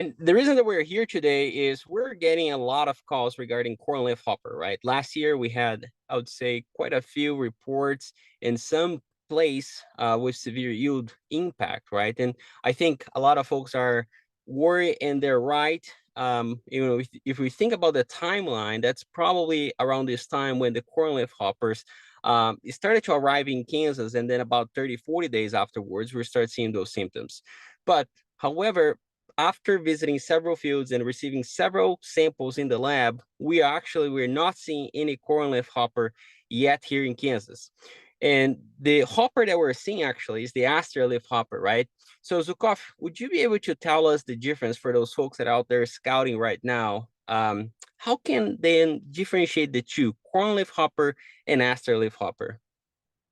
And the reason that we're here today is we're getting a lot of calls regarding corn leafhopper, right? Last year we had, I would say, quite a few reports in some place with severe yield impact, right? And I think a lot of folks are worried, and they're right. If we think about the timeline, that's probably around this time when the corn leafhoppers it started to arrive in Kansas, and then about 30, 40 days afterwards, we start seeing those symptoms. But however, after visiting several fields and receiving several samples in the lab, we're not seeing any corn leaf hopper yet here in Kansas. And the hopper that we're seeing actually is the aster leaf hopper, right? So Zukov, would you be able to tell us the difference for those folks that are out there scouting right now? How can they then differentiate the two, corn leaf hopper and aster leaf hopper?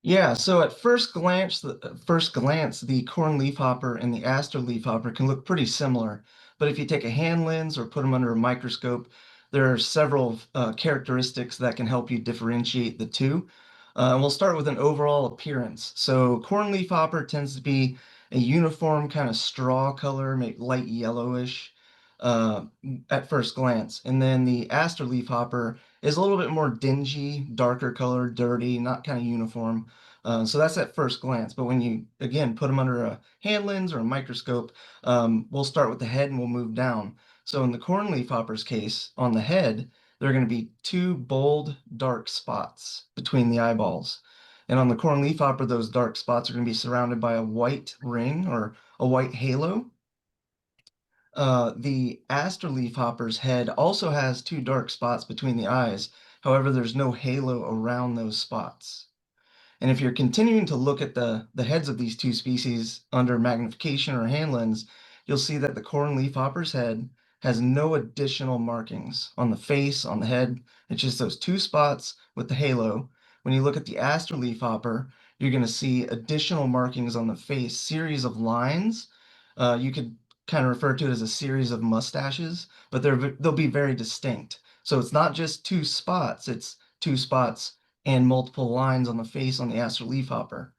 Yeah, so at first glance, the corn leafhopper and the aster leafhopper can look pretty similar. But if you take a hand lens or put them under a microscope, there are several characteristics that can help you differentiate the two. And we'll start with an overall appearance. So corn leafhopper tends to be a uniform kind of straw color, maybe light yellowish uh, at first glance. And then the aster leafhopper is a little bit more dingy, darker color, dirty, not kind of uniform. So that's at first glance. But when you, again, put them under a hand lens or a microscope, we'll start with the head and we'll move down. So in the corn leafhopper's case, on the head, there are going to be two bold, dark spots between the eyeballs. And on the corn leafhopper, those dark spots are going to be surrounded by a white ring or a white halo. The aster leafhopper's head also has two dark spots between the eyes. However, there's no halo around those spots. And if you're continuing to look at the heads of these two species under magnification or hand lens, you'll see that the corn leafhopper's head has no additional markings on the face, on the head. It's just those two spots with the halo. When you look at the aster leafhopper, you're going to see additional markings on the face, series of lines. You could kind of refer to it as a series of mustaches, but they'll be very distinct. So it's not just two spots, it's two spots and multiple lines on the face on the aster leafhopper.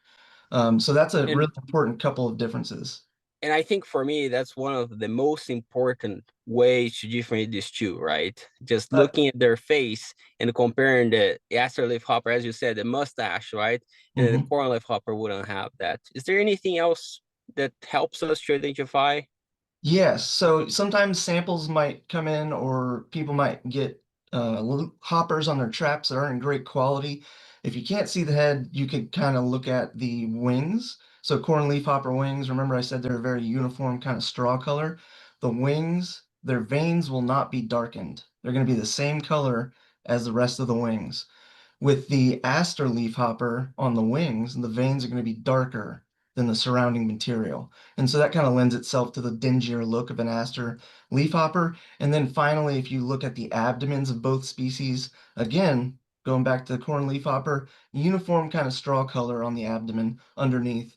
So that's a And really important couple of differences. and I think for me, that's one of the most important ways to differentiate these two, right? Just Uh, looking at their face and comparing the aster leaf hopper, as you said, the mustache, right? And then the mhm. corn leaf hopper wouldn't have that. Is there anything else that helps us to identify? Yes, so sometimes samples might come in or people might get hoppers on their traps that aren't in great quality. If you can't see the head, you could kind of look at the wings. So corn leaf hopper wings, remember I said they're a very uniform kind of straw color. The wings, their veins will not be darkened. They're going to be the same color as the rest of the wings. With the aster leafhopper on the wings, the veins are going to be darker than the surrounding material. And so that kind of lends itself to the dingier look of an aster leafhopper. And then finally, if you look at the abdomens of both species, again, going back to the corn leafhopper, uniform kind of straw color on the abdomen underneath.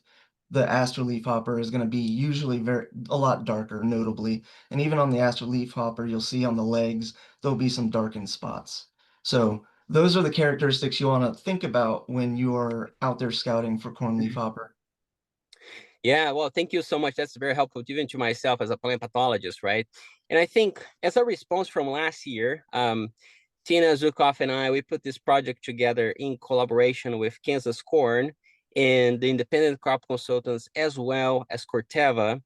The aster leafhopper is going to be usually a lot darker, notably. And even on the aster leafhopper, you'll see on the legs, there'll be some darkened spots. So those are the characteristics you want to think about when you are out there scouting for corn leafhopper. Yeah, well, thank you so much. That's very helpful, even to myself as a plant pathologist, right? And I think as a response from last year, Tina Zukov and I, we put this project together in collaboration with Kansas Corn and the independent crop consultants, as well as Corteva.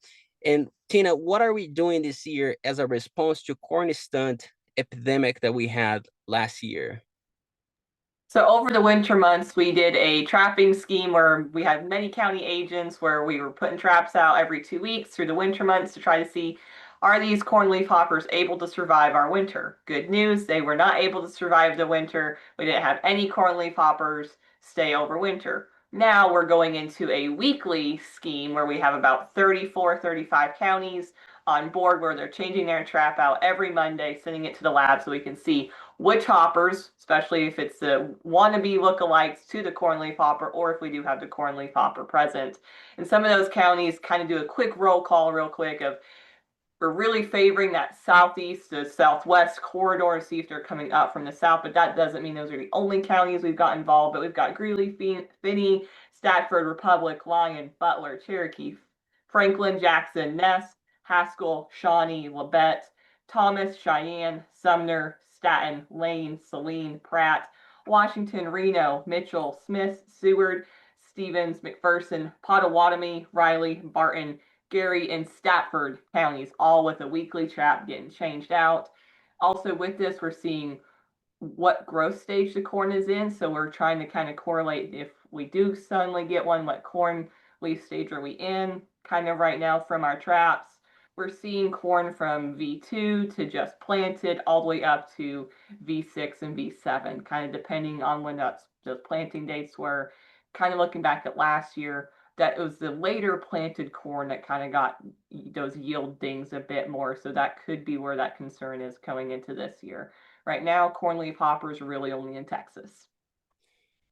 And Tina, what are we doing this year as a response to corn stunt epidemic that we had last year? So over the winter months, we did a trapping scheme where we had many county agents where we were putting traps out every 2 weeks through the winter months to try to see, are these corn leaf hoppers able to survive our winter? Good news, they were not able to survive the winter. We didn't have any corn leaf hoppers stay over winter. Now we're going into a weekly scheme where we have about 34, 35 counties on board where they're changing their trap out every Monday, sending it to the lab so we can see which hoppers, especially if it's the wannabe lookalikes to the cornleaf hopper, or if we do have the cornleaf hopper present. And some of those counties kind of do a quick roll call real quick of we're really favoring that southeast to southwest corridor to see if they're coming up from the south, but that doesn't mean those are the only counties we've got involved. But we've got Greeley, Finney, Stafford, Republic, Lyon, Butler, Cherokee, Franklin, Jackson, Ness, Haskell, Shawnee, Labette, Thomas, Cheyenne, Sumner, Staten, Lane, Saline, Pratt, Washington, Reno, Mitchell, Smith, Seward, Stevens, McPherson, Pottawatomie, Riley, Barton, Gary, and Stafford counties, all with a weekly trap getting changed out. Also with this, we're seeing what growth stage the corn is in. So we're trying to kind of correlate if we do suddenly get one, what corn leaf stage are we in kind of right now from our traps. We're seeing corn from V2 to just planted all the way up to V6 and V7, kind of depending on when those planting dates were. Kind of looking back at last year, that it was the later planted corn that kind of got those yield dings a bit more. So that could be where that concern is going into this year. Right now, corn leaf hoppers are really only in Texas.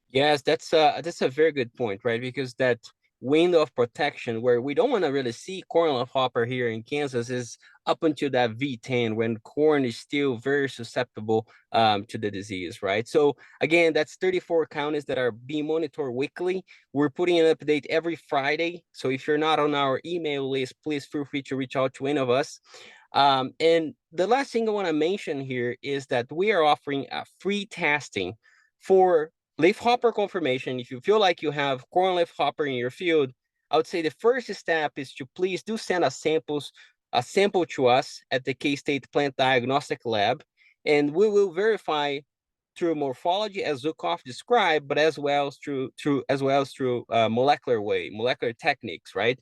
Yes, that's a very good point, right? Because that window of protection where we don't want to really see corn leafhopper here in Kansas is up until that V10 when corn is still very susceptible to the disease, right? So again, that's 34 counties that are being monitored weekly. We're putting an update every Friday. So if you're not on our email list, please feel free to reach out to any of us. And the last thing I want to mention here is that we are offering a free testing for leafhopper confirmation. If you feel like you have corn leafhopper in your field, I would say the first step is to please do send a sample to us at the K-State Plant Diagnostic Lab, and we will verify through morphology as Zukov described, but as well as through molecular techniques, right?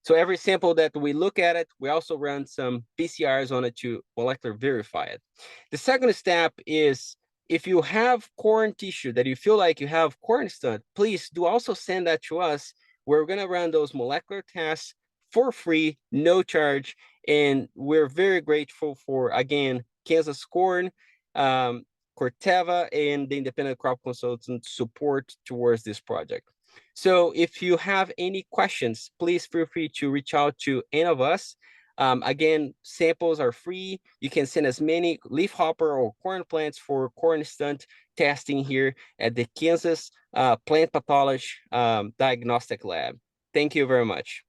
So every sample that we look at it, we also run some PCRs on it to molecular verify it. The second step is if you have corn tissue that you feel like you have corn stunt, please do also send that to us. We're going to run those molecular tests for free, no charge. And we're very grateful for, again, Kansas Corn, Corteva, and the Independent Crop Consultant support towards this project. So if you have any questions, please feel free to reach out to any of us. Again, samples are free. You can send as many leafhopper or corn plants for corn stunt testing here at the Kansas Plant Pathology Diagnostic Lab. Thank you very much.